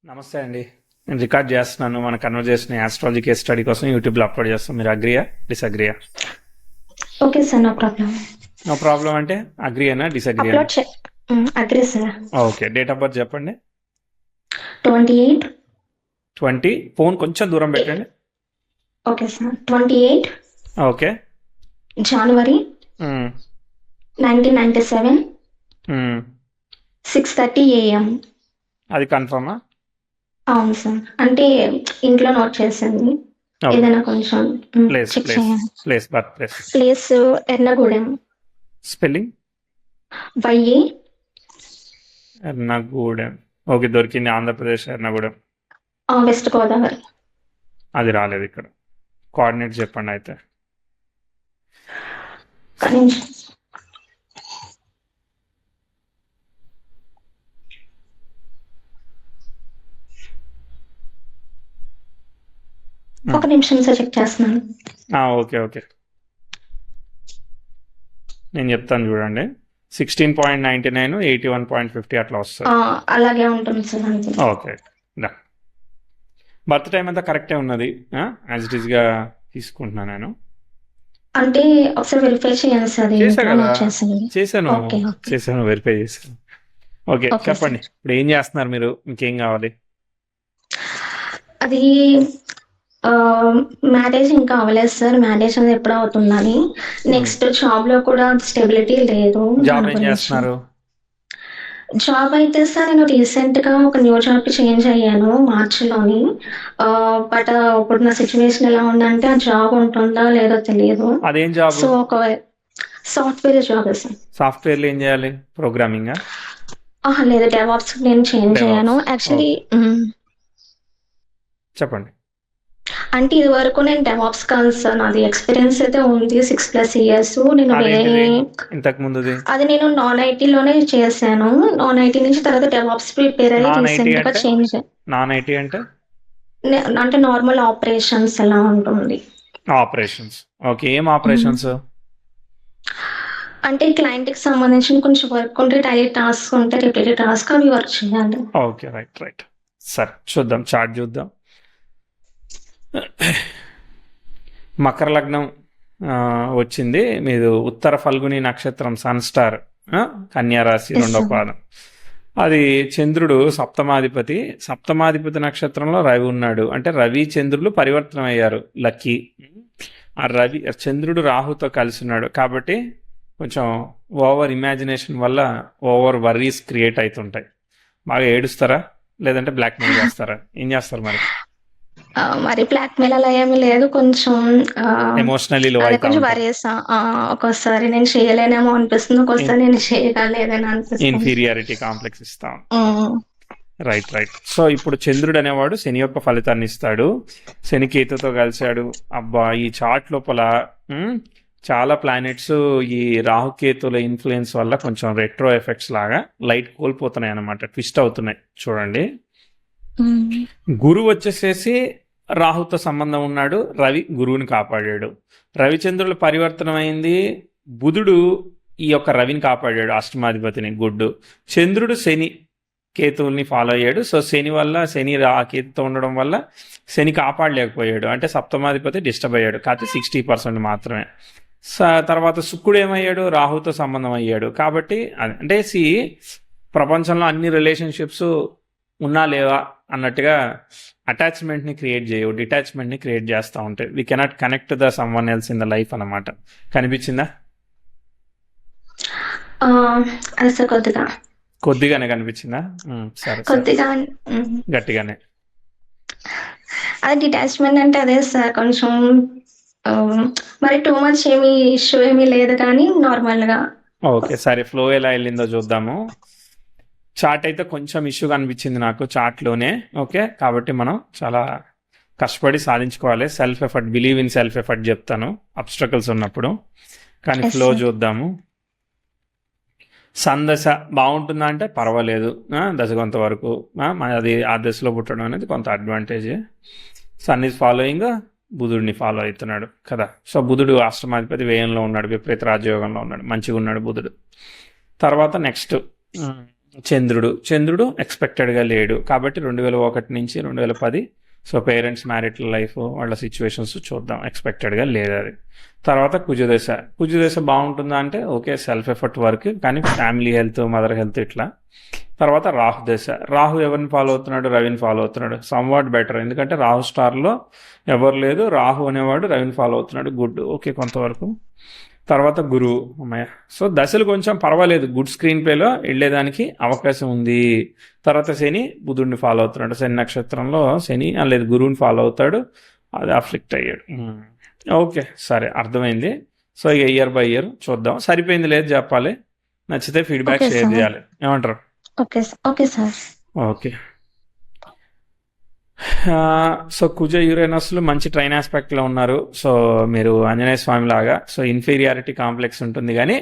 నమస్తే అండి. నేను రికార్డ్ చేస్తున్నాను. మన కన్వర్జేషన్ ఆస్ట్రాలజీ కేస్ స్టడీ కోసం యూట్యూబ్లో అప్లోడ్ చేస్తాం. మీరు అగ్రియా డిసగ్రియా? Okay sir, no problem. No problem అంటే అగ్రియేనా డిసగ్రియేనా? అప్లోడ్ చే agree sir. Okay, date of birth చెప్పండి. 28. 20. ఫోన్ కొంచెం దూరం పెట్టండి. Okay sir, 28 okay. జనవరి మ్మ్. 1997, మ్మ్. 6:30 AM. అది కన్ఫర్మా? అవును సార్, అంటే ఇంట్లో నోట్ చేసింది. ఓకే. ఏదైనా కొంచెం ప్లేస్ చెక్ ప్లేస్ చేయండి. Place birth place place Ernagudem. Spelling? Y A. Ernagudem. Okay, దొరికింది. ఆంధ్రప్రదేశ్ ఎర్నగూడెం. వెస్ట్ గోదావరి. అది రాలేదు ఇక్కడ. కోఆర్డినేట్ చెప్పండి అయితే. ఒక్క నిమిషం. ఒక నిమిషం సార్, చెక్ చేస్తున్నాను. ఓకే ఓకే, నేను చెప్తాను చూడండి. 16.99, 81.50 అట్లా వస్తుంది. అలాగే ఉంటుంది సార్, అంతే. ఓకే, బర్త్ టైం అంతా కరెక్టే ఉన్నది. యాజ్ ఇట్ ఈస్గా తీసుకుంటున్నాను నేను. అంటే ఒకసారి వెరిఫై చేయండి సార్, చేశా ఇంట్లో కదా, నోట్ చేసింది. చేశాను ఓకే ఓకే చేశాను, వెరిఫై చేశాను. ఓకే, ఓకే చెప్పండి. సార్. ఇప్పుడు ఏం చేస్తున్నారు మీరు? ఇంకేం కావాలి? అది మ్యారేజ్ ఇంకా అవ్వలేదు సార్. మ్యారేజ్ అనేది ఎప్పుడు అవుతుందని. నెక్స్ట్ జాబ్ లో కూడా స్టెబిలిటీ లేదు. జాబ్ దాని ఏం గురించి చేస్తున్నారు? జాబ్ అయితే సార్, నేను రీసెంట్ గా ఒక న్యూ జాబ్ కి చేంజ్ అయ్యాను మార్చిలోని. బట్ ఇప్పుడు నా సిచ్యువేషన్ ఎలా ఉందంటే, ఆ జాబ్ ఉంటుందా లేదో తెలియదు. అదేం జాబ్? సో ఒక సాఫ్ట్వేర్ జాబ్ సార్. సాఫ్ట్వేర్లో ఏం చేయాలి? ప్రోగ్రామింగా? లేదు, డెవాప్స్ నేను చేంజ్ అయ్యాను DevOps. యాక్చువల్లీ. చెప్పండి. అంటే ఇది వరకు నేను డెవాప్స్ కాదు సార్, నాది ఎక్స్పీరియన్స్ అయితే ఉంది 6+ years. నేను అదేంటిది ఇంతకు ముందుది? అది నేను నాన్ ఐటీలోనే చేశాను. నాన్ ఐటీ నుంచి తర్వాత డెవాప్స్ ప్రిపేర్ అయ్యి నాన్ ఐటీ రీసెంట్ గా అంటే? చేంజ్. నాన్ ఐటీ అంటే అంటే నార్మల్ ఆపరేషన్స్ ఎలా ఉంటుంది. ఆపరేషన్స్. ఓకే, ఏం ఆపరేషన్స్? అంటే క్లయింట్ కి సంబంధించిన కొంచెం వర్క్ ఉంటే, డైలీ టాస్క్ ఉంటే, రిపీటెడ్ టాస్క్ అవి వర్క్ చేయాలి. Okay, right right. సరే, చూద్దాం, చార్ట్ చూద్దాం. మకర లగ్నం వచ్చింది. మీరు ఉత్తర ఫల్గుని నక్షత్రం, సన్ స్టార్, కన్యా రాశి, Yes, రెండో sir. పాదం. అది చంద్రుడు సప్తమాధిపతి. సప్తమాధిపతి నక్షత్రంలో రవి ఉన్నాడు. అంటే రవి చంద్రులు పరివర్తనం అయ్యారు. లక్కీ. ఆ రవి చంద్రుడు రాహుతో కలిసి ఉన్నాడు కాబట్టి కొంచెం ఓవర్ ఇమాజినేషన్ వల్ల ఓవర్ వర్రీస్ క్రియేట్ అవుతుంటాయి. బాగా ఏడుస్తారా లేదంటే బ్లాక్మెయిల్ చేస్తారా? ఏం చేస్తారు మరి? మరి బ్లాక్ మెయిల్ అలా ఏమీ లేదు. కొంచెం ఎమోషనలీ లో అదే అవుతా కొంచెం ఉంటారు. వరేసా. ఒక్కోసారి నేను చేయలేనేమో అనిపిస్తుంది, ఒక్కోసారి నేను చేయగలేదని అనిపిస్తుంది. ఇన్ఫీరియారిటీ కాంప్లెక్స్ ఇస్తాం. ఉమ్, రైట్ రైట్. సో ఇప్పుడు చంద్రుడు అనేవాడు శని యొక్క ఫలితాన్ని ఇస్తాడు. శని కేతుతో కలిశాడు. అబ్బా, ఈ చార్ట్ లోపల చాలా ప్లానెట్స్ ఈ రాహుకేతుల ఇన్ఫ్లుయెన్స్ వల్ల కొంచెం రెట్రో ఎఫెక్ట్స్ లాగా లైట్ కోల్పోతున్నాయి అన్నమాట, ట్విస్ట్ అవుతున్నాయి. చూడండి, ఉమ్, గురువు వచ్చేసేసి రాహుతో సంబంధం ఉన్నాడు. రవి గురువుని కాపాడాడు. రవిచంద్రుల పరివర్తనం అయింది. బుధుడు ఈ యొక్క రవిని కాపాడాడు, అష్టమాధిపతిని. గుడ్డు. చంద్రుడు శని కేతువుల్ని ఫాలో అయ్యాడు. సో శని వల్ల, శని ఆ కేతుతో ఉండడం వల్ల శని కాపాడలేకపోయాడు. అంటే సప్తమాధిపతి డిస్టర్బ్ అయ్యాడు. కాకపోతే 60% మాత్రమే. తర్వాత శుక్రుడు ఏమయ్యాడు? రాహుతో సంబంధం అయ్యాడు. కాబట్టి అంటే ప్రపంచంలో అన్ని రిలేషన్షిప్స్ ఉన్నా లేవా అన్నట్టుగా అటాచ్మెంట్ని క్రియేట్ చేయవు, డిటాచ్మెంట్ని క్రియేట్ చేస్తూ ఉంటాయి. We cannot connect the sum one else in the life అన్నమాట. కనిపించిందా? అది సార్ కొద్దిగానే కనిపించిందా? సరే సరే, కొద్దిగా. గట్టిగానే. అది డిటాచ్మెంట్ అంటే అదే సార్, కొంచెం మరి టూ మచ్ ఏమి ఇష్యూ ఏమీ లేదు, కానీ నార్మల్ గా. ఓకే, సరే, ఫ్లో ఎలా వెళ్ళిందో చూద్దాము. చార్ట్ అయితే కొంచెం ఇష్యూగా అనిపించింది నాకు చార్ట్లోనే. ఓకే, కాబట్టి మనం చాలా కష్టపడి సాధించుకోవాలి. Self effort, believe in self effort చెప్తాను అబ్స్ట్రకల్స్ ఉన్నప్పుడు. కానీ Yes, ఫ్లో sir. చూద్దాము. సందశ బాగుంటుందా అంటే పర్వాలేదు, దశ కొంతవరకు. అది ఆ దశలో పుట్టడం అనేది కొంత అడ్వాంటేజ్. సన్ ఈజ్ ఫాలోయింగ్, బుధుడిని ఫాలో అవుతున్నాడు కదా. సో బుధుడు అష్టమాధిపతి వ్యయంలో ఉన్నాడు, విపరీత రాజయోగంలో ఉన్నాడు, మంచిగా ఉన్నాడు బుధుడు. తర్వాత నెక్స్ట్ చంద్రుడు ఎక్స్పెక్టెడ్గా లేడు కాబట్టి 2001 నుంచి 2010. సో పేరెంట్స్ మ్యారిటల్ లైఫ్ వాళ్ళ సిచ్యువేషన్స్ చూద్దాం, ఎక్స్పెక్టెడ్గా లేదు అది. తర్వాత కుజదశ బాగుంటుందా అంటే ఓకే, సెల్ఫ్ ఎఫర్ట్ వర్క్, కానీ ఫ్యామిలీ హెల్త్, మదర్ హెల్త్ ఇట్లా. తర్వాత రాహు ఎవరిని ఫాలో అవుతున్నాడు? రవిని ఫాలో అవుతున్నాడు. సమ్వాట్ బెటర్, ఎందుకంటే రాహు స్టార్లో ఎవరు లేదు, రాహు అనేవాడు రవిని ఫాలో అవుతున్నాడు. గుడ్, ఓకే కొంతవరకు. తర్వాత గురువు, అమ్మాయ. సో దశలు కొంచెం పర్వాలేదు, గుడ్ స్క్రీన్ ప్లేలో వెళ్ళేదానికి అవకాశం ఉంది. తర్వాత శని బుధుడిని ఫాలో అవుతున్నాడు. శని నక్షత్రంలో శని లేదు గురువుని ఫాలో అవుతాడు, అది అఫ్లిక్ట్ అయ్యాడు. ఓకే సరే, అర్థమైంది. సో ఇక ఇయర్ బై ఇయర్ చూద్దాం. సరిపోయింది లేదు చెప్పాలి, నచ్చితే ఫీడ్బ్యాక్ షేర్ చేయాలి. ఏమంటారు? Okay sir. ఓకే. సో కుజ యురేనస్లు మంచి ట్రైన్ ఆస్పెక్ట్లో ఉన్నారు. సో మీరు ఆంజనేయ స్వామి లాగా సో ఇన్ఫీరియారిటీ కాంప్లెక్స్ ఉంటుంది కానీ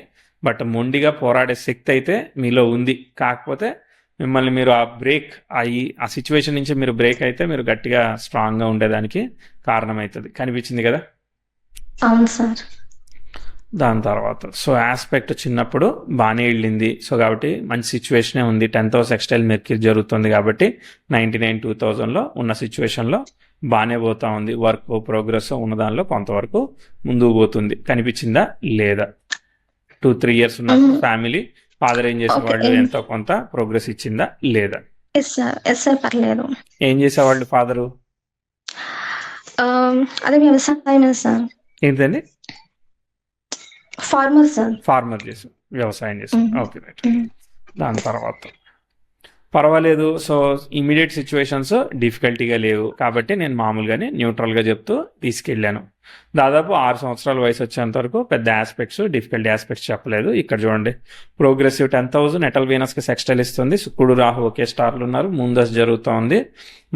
బట్ మొండిగా పోరాడే శక్తి అయితే మీలో ఉంది. కాకపోతే మిమ్మల్ని మీరు ఆ సిచ్యువేషన్ నుంచి మీరు బ్రేక్ అయితే మీరు గట్టిగా స్ట్రాంగ్గా ఉండేదానికి కారణమవుతుంది. కనిపించింది కదా? అవును సార్. దాని తర్వాత సో ఆస్పెక్ట్ చిన్నప్పుడు బాగానే వెళ్ళింది. సో కాబట్టి మంచి సిచ్యువేషనే ఉంది. 10th house ఎక్స్టైల్ మెర్క్యూరీ జరుగుతుంది కాబట్టి 99-2000లో ఉన్న సిచ్యువేషన్లో బాగానే పోతా ఉంది. వర్క్ ప్రోగ్రెస్ ఉన్న దానిలో కొంతవరకు ముందుకు పోతుంది. కనిపించిందా లేదా? 2-3 years ఉన్న ఫ్యామిలీ ఫాదర్ ఏం చేసేవాళ్ళు, ఎంతో కొంత ప్రోగ్రెస్ ఇచ్చిందా లేదా? పర్లేదు. ఏం చేసేవాళ్ళు ఫాదరు? అదే వ్యవసాయం సార్. ఏంటండి? ఫార్మర్ చేసి వ్యవసాయం చేసి. Okay right. దాని తర్వాత పర్వాలేదు. సో ఇమీడియట్ సిచ్యువేషన్స్ డిఫికల్టీగా లేవు కాబట్టి నేను మామూలుగానే న్యూట్రల్గా చెప్తూ తీసుకెళ్ళాను. దాదాపు 6 సంవత్సరాల వయసు వచ్చేంత వరకు పెద్ద డిఫికల్టీ ఆస్పెక్ట్స్ చెప్పలేదు. ఇక్కడ చూడండి, ప్రోగ్రెసివ్ 10th house నెటల్ వీనస్కి సెక్స్టైల్ ఇస్తుంది. శుక్రుడు రాహు ఒకే స్టార్లు ఉన్నారు. ముందస్ జరుగుతూ ఉంది.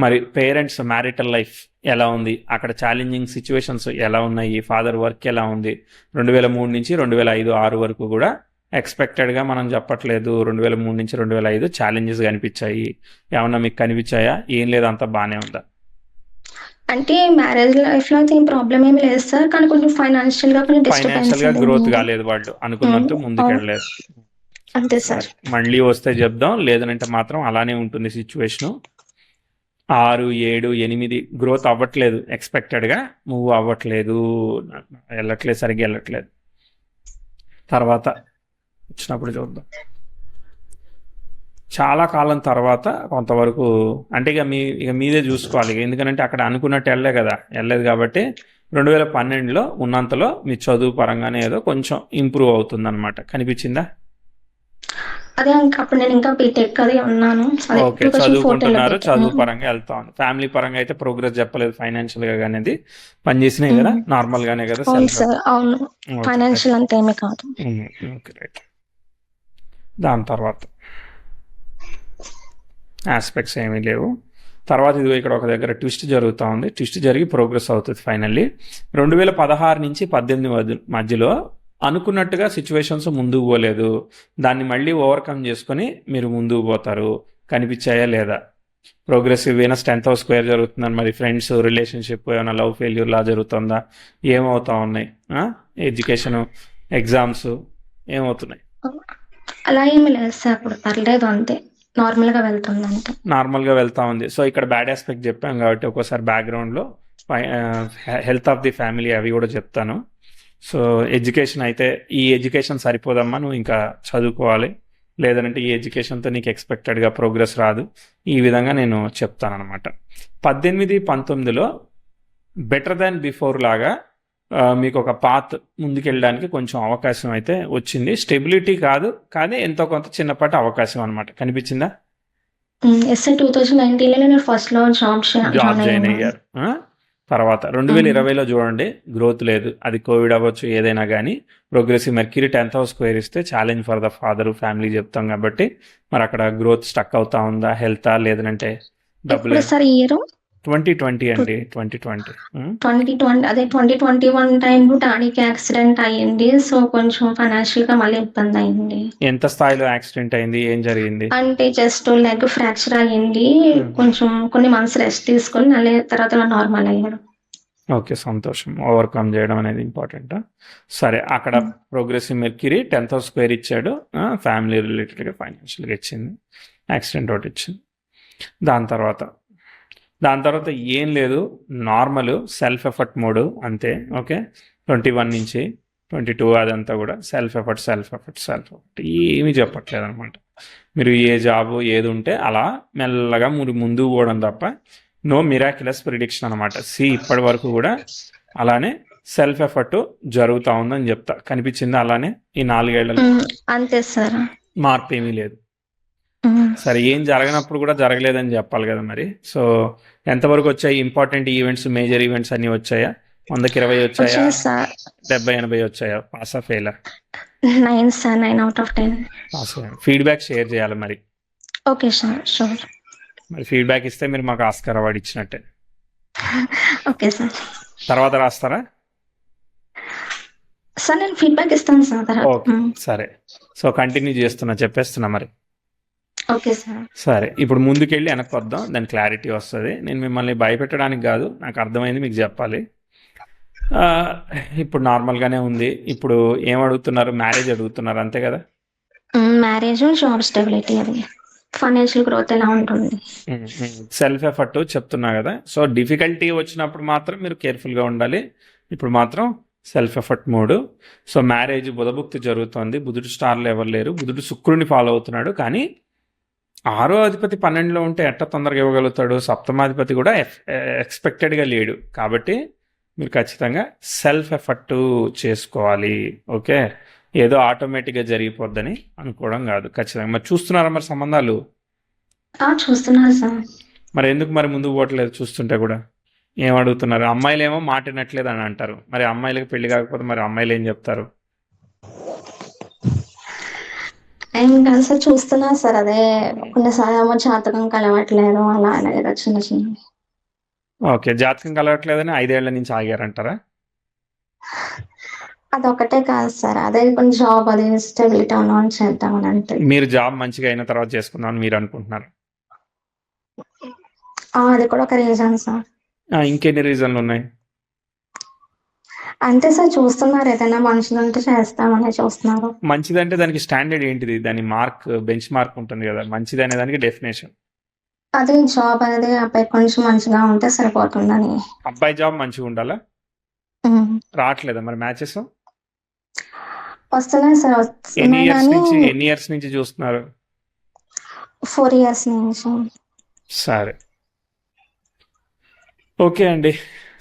మరి పేరెంట్స్ మ్యారిటల్ లైఫ్ ఎలా ఉంది, అక్కడ ఛాలెంజింగ్ సిచ్యువేషన్స్ ఎలా ఉన్నాయి, ఫాదర్ వర్క్ ఎలా ఉంది. 2003 నుంచి 2005-6 వరకు కూడా ఎక్స్పెక్టెడ్గా మనం చెప్పట్లేదు. 2003 నుంచి 2005 ఛాలెంజెస్ కనిపించాయి. ఏమన్నా మీకు కనిపించాయా? ఏం లేదు, అంతా బాగానే ఉందా? అంటే మ్యారేజ్ లైఫ్ లో అయితే ఏం ప్రాబ్లం ఏమి లేదు సార్, కానీ కొంచెం ఫైనాన్షియల్ గా గ్రోత్ కాలేదు, వాళ్ళు అనుకున్నట్టు ముందుకెళ్ళలేదు. అంతే సార్. మళ్ళీ వస్తే చెప్దాం, లేదనంటే మాత్రం అలానే ఉంటుంది సిచ్యువేషను. 6, 7, 8 గ్రోత్ అవ్వట్లేదు, ఎక్స్పెక్టెడ్గా మూవ్ అవ్వట్లేదు, సరిగ్గా వెళ్ళట్లేదు. తర్వాత వచ్చినప్పుడు చూద్దాం. చాలా కాలం తర్వాత కొంతవరకు అంటే ఇక మీదే చూసుకోవాలి. ఎందుకంటే అక్కడ అనుకున్నట్టు వెళ్ళలేదు కాబట్టి 2012లో ఉన్నంతలో మీ చదువు పరంగానే ఏదో కొంచెం ఇంప్రూవ్ అవుతుంది అనమాట. కనిపించిందా? అదే అప్పుడు నేను ఇంకా బీటెక్ అది ఉన్నాను. ఓకే, చదువుకుంటున్నారు, చదువు పరంగా వెళ్తా ఉంది. ఫ్యామిలీ పరంగా అయితే ప్రోగ్రెస్ చెప్పలేదు, ఫైనాన్షియల్ గా అనేది పని చేసినాయి కదా, నార్మల్ గానే కదా. అవును, ఫైనాన్షియల్ అంత ఏమీ కాదు. Okay right. దాని తర్వాత ఆస్పెక్ట్స్ ఏమీ లేవు. తర్వాత ఇది ఇక్కడ ఒక దగ్గర ట్విస్ట్ జరుగుతూ ఉంది. ట్విస్ట్ జరిగి ప్రోగ్రెస్ అవుతుంది ఫైనల్లీ. 2016 నుంచి 18 మధ్యలో అనుకున్నట్టుగా సిచ్యువేషన్స్ ముందుకు పోలేదు, దాన్ని మళ్ళీ ఓవర్కమ్ చేసుకొని మీరు ముందుకు పోతారు. కనిపించాయా లేదా? Progressive Venus 10th house square జరుగుతుందని, మరి ఫ్రెండ్స్ రిలేషన్షిప్ ఏమైనా లవ్ ఫెయిల్యూర్ లా జరుగుతుందా? ఏమవుతా ఉన్నాయి? ఎడ్యుకేషన్, ఎగ్జామ్స్ ఏమవుతున్నాయి? అలా ఏమి లేదు సార్, అప్పుడు పర్లేదు, అంతే నార్మల్గా వెళ్తా ఉంది. సో ఇక్కడ బ్యాడ్ ఆస్పెక్ట్ చెప్పాం కాబట్టి ఒక్కోసారి బ్యాక్గ్రౌండ్లో హెల్త్ ఆఫ్ ది ఫ్యామిలీ అవి కూడా చెప్తాను. సో ఎడ్యుకేషన్ అయితే ఈ ఎడ్యుకేషన్ సరిపోదమ్మా, నువ్వు ఇంకా చదువుకోవాలి, లేదంటే ఈ ఎడ్యుకేషన్తో నీకు ఎక్స్పెక్టెడ్గా ప్రోగ్రెస్ రాదు. ఈ విధంగా నేను చెప్తానమాట. 18-19లో బెటర్ దాన్ బిఫోర్ లాగా మీకు ఒక పాత్ ముందుకెళ్ళడానికి కొంచెం అవకాశం అయితే వచ్చింది. స్టెబిలిటీ కాదు కానీ ఎంతో కొంత చిన్నపాటి అవకాశం అనమాట. కనిపించిందా? 2019లో ఫస్ట్ లో జాబ్ జాయిన్ అయ్యారు. తర్వాత 2020లో చూడండి, గ్రోత్ లేదు. అది కోవిడ్ అవ్వచ్చు, ఏదైనా కానీ progressive Mercury 10th house square ఇస్తే challenge for the father family చెప్తాం కాబట్టి మరి అక్కడ గ్రోత్ స్టక్ అవుతా ఉందా, హెల్త్ లేదంటే డబ్బులు? 2020 అండి, 2020 అదే 2021 టైంలో డాడీకి యాక్సిడెంట్ అయ్యింది. సో కొంచెం ఫైనాన్షియల్ గా మళ్ళీ ఇబ్బంది అయింది. ఎంత స్థాయిలో యాక్సిడెంట్ అయింది, ఏం జరిగింది? అంటే జస్ట్ లెగ్ ఫ్రాక్చర్ అయ్యింది. కొంచెం కొన్ని మంత్స్ రెస్ట్ తీసుకొని మళ్ళీ తర్వాత నార్మల్ అయ్యారు. ఓకే, సంతోషం. ఓవర్కమ్ చేయడం అనేది ఇంపార్టెంట్. సరే, అక్కడ progressive Mercury 10th house square ఇచ్చాడు. ఫ్యామిలీ రిలేటెడ్గా ఫైనాన్షియల్గా ఇచ్చింది. యాక్సిడెంట్ ఒకటి ఇచ్చింది. దాని తర్వాత ఏం లేదు, నార్మల్ సెల్ఫ్ ఎఫర్ట్ మోడ్ అంతే. ఓకే, 21 నుంచి 22 అదంతా కూడా సెల్ఫ్ ఎఫర్ట్ ఏమీ చెప్పట్లేదు అనమాట. మీరు ఏ జాబు ఏది ఉంటే అలా మెల్లగా మీరు ముందుకు పోవడం తప్ప నో మిరాక్యులస్ ప్రిడిక్షన్ అనమాట. ఇప్పటి వరకు కూడా అలానే సెల్ఫ్ ఎఫర్ట్ జరుగుతూ ఉందని చెప్తా. కనిపించింది అలానే ఈ 4 ఏళ్లలో అంతే సార్. మార్పు ఏమీ లేదు. సరే, ఏం జరగనప్పుడు కూడా జరగలేదని చెప్పాలి కదా మరి. సో ఎంతవరకు వచ్చాయి ఇంపార్టెంట్ ఈవెంట్స్, మేజర్ ఈవెంట్స్ అన్నీ వచ్చాయా? 100కి 20 వచ్చాయా? 70-80 వచ్చాయా? పాసా ఫెయిలా? 9 sir, 9 out of 10. Pass. Feedback share చేయాలి మరి. Okay sir, sure. మరి ఫీడ్బ్యాక్ ఇస్తే మీరు మాకు ఆస్కార్ అవార్డు ఇచ్చినట్టే. Okay sir. తర్వాత రాస్తారా? సార్ నేను ఫీడ్బ్యాక్ ఇస్తాను సార్ తర్వాత. ఓకే, సరే. సో కంటిన్యూ చెప్పేస్తున్నా మరి. Okay sir. సరే, ఇప్పుడు ముందుకెళ్ళి వెనక్కి వద్దాం, దాని క్లారిటీ వస్తుంది. నేను మిమ్మల్ని భయపెట్టడానికి కాదు, నాకు అర్థమైంది మీకు చెప్పాలి. ఇప్పుడు నార్మల్గానే ఉంది. ఇప్పుడు ఏం అడుగుతున్నారు? మ్యారేజ్ అడుగుతున్నారు, అంతే కదా? మ్యారేజ్, జాబ్ స్టెబిలిటీ, అది ఫైనాన్షియల్ గ్రోత్ ఎలా ఉంటుంది. సెల్ఫ్ ఎఫర్ట్ చెప్తున్నా కదా. సో డిఫికల్టీ వచ్చినప్పుడు మాత్రం మీరు కేర్ఫుల్గా ఉండాలి. ఇప్పుడు మాత్రం self effort mode. So marriage బుధభుక్తి జరుగుతోంది. బుధుడు స్టార్లో ఎవరు లేరు. బుధుడు శుక్రుని ఫాలో అవుతున్నాడు. కానీ 6వ అధిపతి 12లో ఉంటే ఎట్ట తొందరగా ఇవ్వగలుగుతాడు? సప్తమాధిపతి కూడా ఎక్స్పెక్టెడ్గా లేడు. కాబట్టి మీరు ఖచ్చితంగా సెల్ఫ్ ఎఫర్ట్ చేసుకోవాలి. ఓకే, ఏదో ఆటోమేటిక్గా జరిగిపోద్దని అనుకోవడం కాదు. ఖచ్చితంగా. మరి చూస్తున్నారా మరి సంబంధాలు? చూస్తున్నారు సార్. మరి ఎందుకు మరి ముందుకు పోవట్లేదు? చూస్తుంటే కూడా ఏం అడుగుతున్నారు? అమ్మాయిలు ఏమో మాట వినట్లేదు అని అంటారు. మరి అమ్మాయిలకి పెళ్లి కాకపోతే మరి అమ్మాయిలు ఏం చెప్తారు? ఇంకా సార్ చూస్తున్నా సార్, అదే కొన్నిసార్లు ఏమో జాతకం కలవట్లేదు, అలా ఏదో చిన్న చిన్న. ఓకే, జాతకం కలవట్లేదని 5 ఏళ్ల నుంచి ఆగారంటారా? అదొకటే కాదు సార్, అదే కొంచెం జాబ్ అది స్టెబిలిటీ ఉన్నామని చేద్దామని అంటే. మీరు జాబ్ మంచిగా అయిన తర్వాత చేసుకుందామని మీరు అనుకుంటున్నారు? అది కూడా ఒక రీజన్ సార్. ఇంకెన్ని రీజన్లు ఉన్నాయి? అంతే సార్, చూస్తున్నారు ఏదైనా మనుషులు ఉంటే చేస్తామని చూస్తున్నారు. మంచిదంటే దానికి స్టాండర్డ్ ఏంటిది? దాని మార్క్, బెంచ్ మార్క్ ఉంటుంది కదా. మంచిది అనే దానికి డెఫినేషన్. అదే జాబ్ అనేది అబ్బాయి కొంచెం మంచిగా ఉంటే సరిపోతుందని. అబ్బాయి జాబ్ మంచిగా ఉండాలా? రావట్లేదా మరి మ్యాచెస్? వస్తున్నాయి సార్, వస్తున్నాయి. ఎన్ని ఇయర్స్ నుంచి చూస్తున్నారు? 4 years నుంచి. సరే, ఓకే అండి.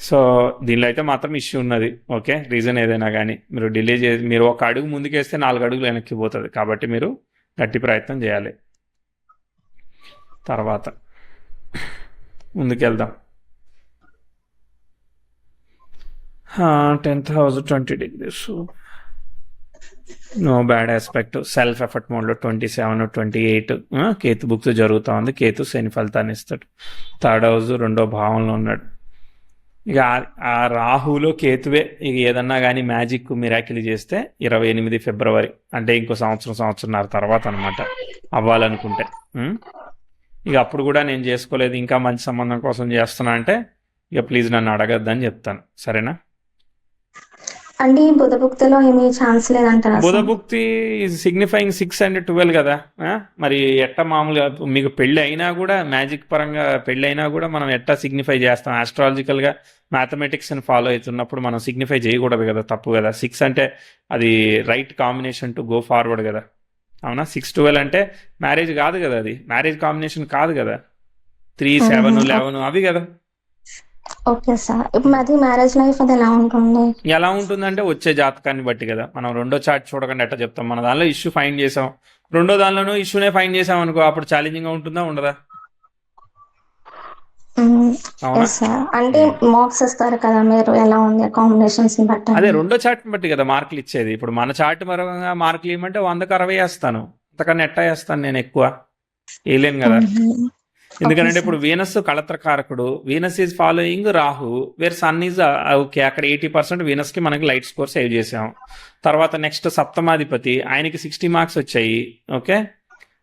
సో దీనిలో అయితే మాత్రం ఇష్యూ ఉన్నది. ఓకే, రీజన్ ఏదైనా కానీ మీరు డిలే చేసి, మీరు ఒక అడుగు ముందుకేస్తే 4 అడుగులు వెనక్కి పోతుంది. కాబట్టి మీరు గట్టి ప్రయత్నం చేయాలి. తర్వాత ముందుకెళ్దాం. 10th house 20 degrees. No bad aspect. Self effort మోడ్లో 27, 28 కేతు బుక్స్ జరుగుతూ ఉంది. కేతు శని ఫలితాన్ని ఇస్తాడు. 3rd house 2వ భావంలో ఉన్నాడు. ఇక ఆ రాహులో కేతువే ఇక ఏదన్నా కానీ మ్యాజిక్ మిరాకిల్ చేస్తే 28 ఫిబ్రవరి, అంటే ఇంకో సంవత్సరంన్నర తర్వాత అనమాట అవ్వాలనుకుంటే. ఇక అప్పుడు కూడా నేను చేసుకోలేదు, ఇంకా మంచి సంబంధం కోసం చేస్తున్నా అంటే ఇక ప్లీజ్ నన్ను అడగద్దని చెప్తాను. సరేనా? అంటే బుధభుక్తిలో ఏమీ ఛాన్స్ లేదంటారా? బుధభుక్తి సిగ్నిఫైయింగ్ 6 and 12 కదా. మరి ఎట్ట మామూలుగా మీకు పెళ్ళి అయినా కూడా, మ్యాజిక్ పరంగా పెళ్ళి అయినా కూడా మనం ఎట్టా సిగ్నిఫై చేస్తాం? ఆస్ట్రాలజికల్గా మ్యాథమెటిక్స్ని ఫాలో అవుతున్నప్పుడు మనం సిగ్నిఫై చేయకూడదు కదా, తప్పు కదా. 6 అంటే అది right combination to go forward కదా. అవునా? 6, 12 అంటే మ్యారేజ్ కాదు కదా, అది మ్యారేజ్ కాంబినేషన్ కాదు కదా. 3, 7, 11 అవి కదా. Okay sir. ఇప్పుడు మాది మ్యారేజ్ లైఫ్ అది ఎలా ఉంటుంది? ఎలా ఉంటుందంటే వచ్చే జాతకాన్ని బట్టి కదా. మనం రెండో చార్ట్ చూడకుండా ఎట్లా చెప్తాం? మన దానిలో ఇష్యూ ఫైండ్ చేసాం, రెండో దానిలోనూ ఇష్యూనే ఫైండ్ చేసాం అనుకో, అప్పుడు ఛాలెంజింగ్ గా ఉంటుందా ఉండదా? అంటే మార్క్స్ ఇస్తారు కదా మీరు, ఎలా ఉంది కాంబినేషన్స్ బట్టి? అదే రెండో చార్ట్ బట్టి కదా మార్కులు ఇచ్చేది. ఇప్పుడు మన చార్ట్ పరంగా మార్కులు ఇవ్వమంటే 100కి 60 వేస్తాను, అంతకన్నా ఎట్టా వేస్తాను నేను? ఎక్కువ వేయలేను కదా. ఎందుకంటే ఇప్పుడు వీనస్ కళత్రకారకుడు, Venus is following Rahu, where sun is okay. అక్కడ 80% వీనస్ కి మనకి లైట్ స్కోర్ సేవ్ చేసాం. తర్వాత నెక్స్ట్ సప్తమాధిపతి, ఆయనకి 60 మార్క్స్ వచ్చాయి. ఓకే,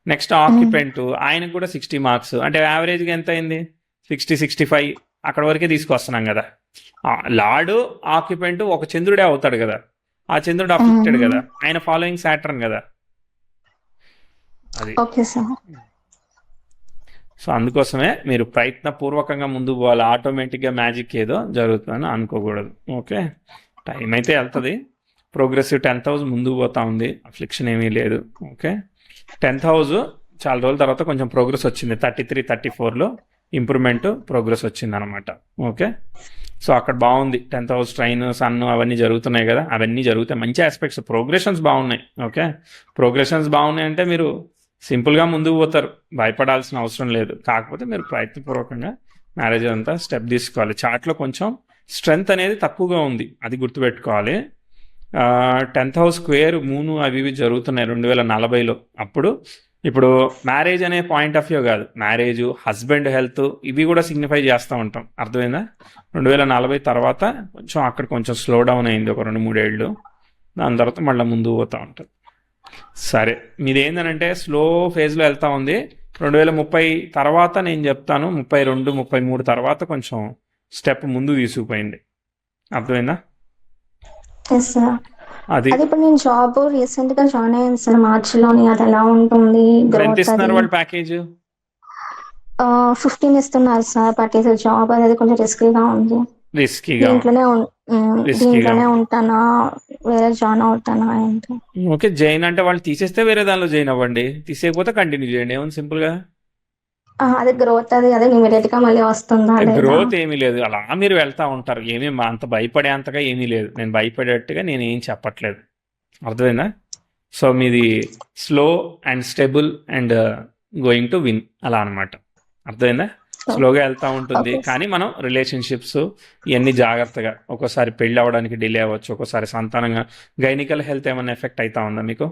నెక్స్ట్ ఆక్యుపెంట్, ఆయనకు కూడా 60 మార్క్స్. అంటే యావరేజ్గా ఎంత అయింది? 60, 65 అక్కడ వరకే తీసుకొస్తున్నాం కదా. లార్డ్ ఆక్యుపెంట్ ఒక చంద్రుడే అవుతాడు కదా, ఆ చంద్రుడు అఫెక్టెడ్ కదా, ఆయన ఫాలోయింగ్ సాటర్న్ కదా. అది ఓకే సార్. సో అందుకోసమే మీరు ప్రయత్నపూర్వకంగా ముందుకు పోవాలి. ఆటోమేటిక్గా మ్యాజిక్ ఏదో జరుగుతుందని అనుకోకూడదు. ఓకే, టైం అయితే వెళ్తుంది. ప్రోగ్రెసివ్ 10th హౌస్ ముందుకు పోతా ఉంది, అఫ్లిక్షన్ ఏమీ లేదు. ఓకే, 10th హౌస్ చాలా రోజుల తర్వాత కొంచెం ప్రోగ్రెస్ వచ్చింది. 33, 34లో ఇంప్రూవ్మెంట్ ప్రోగ్రెస్ వచ్చింది అనమాట. ఓకే, సో అక్కడ బాగుంది. 10th హౌస్ ట్రైన్ సన్ అవన్నీ జరుగుతున్నాయి కదా, అవన్నీ జరుగుతాయి. మంచి ఆస్పెక్ట్స్, ప్రోగ్రెషన్స్ బాగున్నాయి. ఓకే, ప్రోగ్రెషన్స్ బాగున్నాయి అంటే మీరు సింపుల్గా ముందుకు పోతారు, భయపడాల్సిన అవసరం లేదు. కాకపోతే మీరు ప్రయత్నపూర్వకంగా మ్యారేజ్ అంతా స్టెప్ తీసుకోవాలి. చార్ట్లో కొంచెం స్ట్రెంగ్త్ అనేది తక్కువగా ఉంది, అది గుర్తుపెట్టుకోవాలి. 10th హౌస్ స్క్వేర్ మూను అవి ఇవి జరుగుతున్నాయి 2040లో. అప్పుడు ఇప్పుడు మ్యారేజ్ అనే పాయింట్ ఆఫ్ వ్యూ కాదు, మ్యారేజ్, హస్బెండ్ హెల్త్ ఇవి కూడా సిగ్నిఫై చేస్తూ ఉంటాం. అర్థమైందా? 2040 తర్వాత కొంచెం అక్కడ కొంచెం స్లో డౌన్ అయింది ఒక 2-3 ఏళ్ళు. దాని తర్వాత మళ్ళీ ముందుకు పోతూ ఉంటుంది. సరే, మీది ఏంటంటే స్లో ఫేజ్లో వెళ్తూ ఉంది. 2030 తర్వాత నేను చెప్తాను, 32, 33 తర్వాత కొంచెం స్టెప్ ముందు తీసుకుపోయింది. అర్థమైందా? Yes sir. అది అది ఇప్పుడు నేను జాబ్ రీసెంట్ గా జాయిన్ అయ్యాను సార్ మార్చిలోని. అది ఎలా ఉంటుంది ఇప్పుడు ఎంత గ్రోత్? ఇస్తున్నారు అది వాళ్ళు ప్యాకేజ్? 15 ఇస్తున్నారు సార్. బట్ ఇది జాబ్ అనేది కొంచెం రిస్కీగా ఉంది. రిస్కీగా దీంట్లోనే ఉంటానా, వేరే జాయిన్ అవుతానా ఏంటి? ఓకే, జైన్ అంటే వాళ్ళు తీసేస్తే వేరే దానిలో జాయిన్ అవ్వండి, తీసేయకపోతే కంటిన్యూ చేయండి. ఏముంది సింపుల్గా. అది గ్రోత్ అది ఇమీడియట్ గా మళ్ళీ వస్తుందా లేదా? గ్రోత్ ఏమీ లేదు, అలా మీరు వెళ్తా ఉంటారు. ఏమీ అంత భయపడేంతగా ఏమీ లేదు. నేను భయపడేట్టుగా నేను ఏం చెప్పట్లేదు. అర్థమైందా? సో మీది slow and stable and going to win అలా అనమాట. అర్థమైందా? స్లోగా వెళ్తూ ఉంటుంది. Okay. కానీ మనం రిలేషన్షిప్స్ ఇవన్నీ జాగ్రత్తగా, ఒక్కోసారి పెళ్ళి అవ్వడానికి డిలే అవ్వచ్చు, ఒక్కోసారి సంతానంగా గైనికల్ హెల్త్ ఏమైనా ఎఫెక్ట్ అవుతా ఉందా మీకు?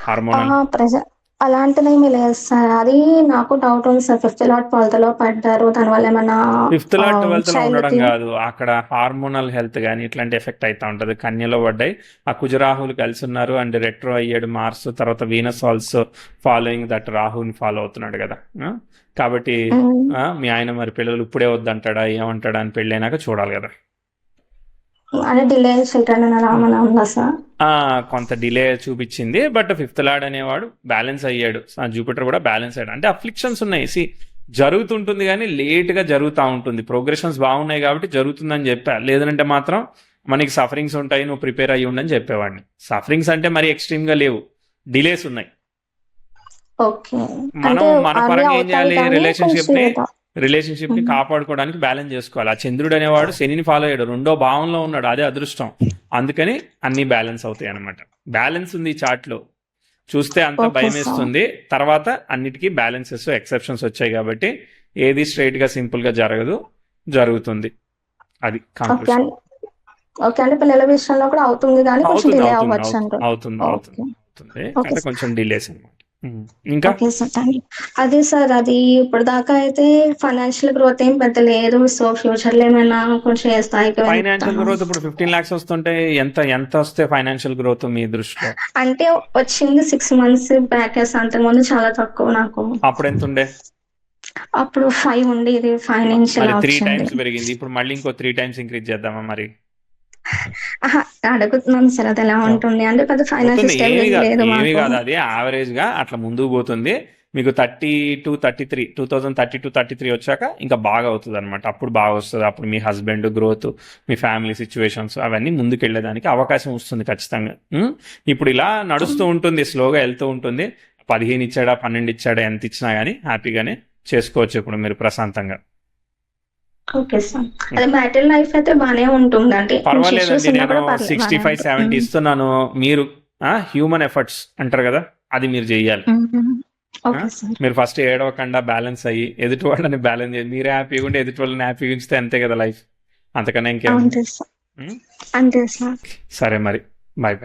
హార్మోనల్ అలాంటిది ఏమీ లేదు సార్. అది నాకు డౌట్ ఉంది సార్. 5th లాట్ 12th లో పడ్డారు, దానివల్ల ఏమన్నా 5th లో 12th లో ఉండడం చైల్డ్ కాదు, అక్కడ హార్మోనల్ హెల్త్ కానీ ఇట్లాంటి ఎఫెక్ట్ అవుతా ఉంటుంది. కన్యలో పడ్డాయి, ఆ కుజరాహులు కలిసి ఉన్నారు అండ్ రెట్రో అయ్యాడు మార్స్, తర్వాత వీనస్ ఆల్సో ఫాలోయింగ్ దట్ రాహుని ఫాలో అవుతున్నాడు కదా. కాబట్టి మీ ఆయన మరి పిల్లలు ఇప్పుడే వద్దంటాడా ఏమంటాడా అని పెళ్ళైనాక చూడాలి కదా. అంటే డిలే చిల్డ్రన్ అలా ఏమన్నా ఉందా సార్? కొంత డిలే చూపించింది, బట్ 5th లార్డ్ అనేవాడు బ్యాలెన్స్ అయ్యాడు. జూపిటర్ కూడా బ్యాలెన్స్ అయ్యాడు. అంటే అఫ్లిక్షన్స్ ఉన్నాయి, జరుగుతుంటుంది కానీ లేట్గా జరుగుతూ ఉంటుంది. ప్రోగ్రెషన్స్ బాగున్నాయి కాబట్టి జరుగుతుందని చెప్పా. లేదంటే మాత్రం మనకి సఫరింగ్స్ ఉంటాయి, నువ్వు ప్రిపేర్ అయ్యి ఉండని చెప్పేవాడిని. సఫరింగ్స్ అంటే మరి ఎక్స్ట్రీమ్గా లేవు, డిలేస్ ఉన్నాయి. మనం మన పరంగా ఏం చేయాలి? రిలేషన్షిప్ ని కాపాడుకోవడానికి బ్యాలెన్స్ చేసుకోవాలి. ఆ చంద్రుడు అనేవాడు శనిని ఫాలో అయ్యాడు, 2వ భావంలో ఉన్నాడు, అదే అదృష్టం. అందుకని అన్ని బ్యాలెన్స్ అవుతాయి అనమాట. బ్యాలెన్స్ ఉంది ఈ చార్ట్ లో, చూస్తే అంత భయం వేస్తుంది. తర్వాత అన్నిటికీ బ్యాలెన్సెస్ ఎక్సెప్షన్స్ వచ్చాయి కాబట్టి ఏది స్ట్రైట్ గా సింపుల్ గా జరుగుతుంది. అది పిల్లల విషయంలో కూడా అవుతుంది కానీ కొంచెం డిలే అవ్వచ్చు అంటారు. అవుతుంది, కొంచెం డిలేస్ అనమాట. ఇంకా అదే సార్, అది ఇప్పుడు దాకా అయితే ఫైనాన్షియల్ గ్రోత్ ఏం పెద్ద లేదు. సో ఫ్యూచర్ లో ఏమైనా కొంచెం స్థాయికి ఫైనాన్షియల్ గ్రోత్ ఇప్పుడు 15 lakhs వస్తుంటే ఎంత వస్తే ఫైనాన్షియల్ గ్రోత్ మీ దృష్టిలో? అంటే వచ్చింది 6 months బ్యాక్, అంతకుముందు చాలా తక్కువ నాకు. అప్పుడు ఎంత ఉండే? అప్పుడు 5 ఉండేది ఫైనాన్షియల్. 3 times పెరిగింది, ఇప్పుడు మళ్ళీ ఇంకో 3 times ఇంక్రీజ్ చేద్దామా మరి? అడుగుతున్నాను సార్, అది ఎలా ఉంటుంది అంటే పెద్ద ఫైనాన్షియల్ స్టేబిలిటీ లేదు. ఏమీ కాదు, అది యావరేజ్ గా అట్లా ముందుకు పోతుంది. మీకు 2032-33 వచ్చాక ఇంకా బాగా అవుతుంది అనమాట. అప్పుడు బాగా వస్తుంది. అప్పుడు మీ హస్బెండ్ గ్రోత్, మీ ఫ్యామిలీ సిచ్యువేషన్స్ అవన్నీ ముందుకు వెళ్ళేదానికి అవకాశం వస్తుంది ఖచ్చితంగా. ఇప్పుడు ఇలా నడుస్తూ ఉంటుంది, స్లోగా వెళ్తూ ఉంటుంది. 15 ఇచ్చాడా 12 ఇచ్చాడా ఎంత ఇచ్చినా కానీ హ్యాపీగానే చేసుకోవచ్చు ఇప్పుడు మీరు ప్రశాంతంగా. ఓకే సార్, అదే మ్యాటల్ లైఫ్ అయితే బానే ఉంటుంది. అంటే పర్వాలేదండి, నేను 65-70 ఇస్తున్నాను. మీరు హ్యూమన్ ఎఫర్ట్స్ అంటారు కదా, అది మీరు చెయ్యాలి. మీరు ఫస్ట్ ఏడవకుండా బ్యాలెన్స్ అయ్యి ఎదుటి వాళ్ళని బ్యాలెన్స్ చేయాలి. మీరే హ్యాపీగా ఉండి ఎదుటి వాళ్ళని హ్యాపీగా ఉంచితే అంతే కదా లైఫ్, అంతకన్నా ఇంకేం. అంతే సార్. సరే మరి, బాయ్.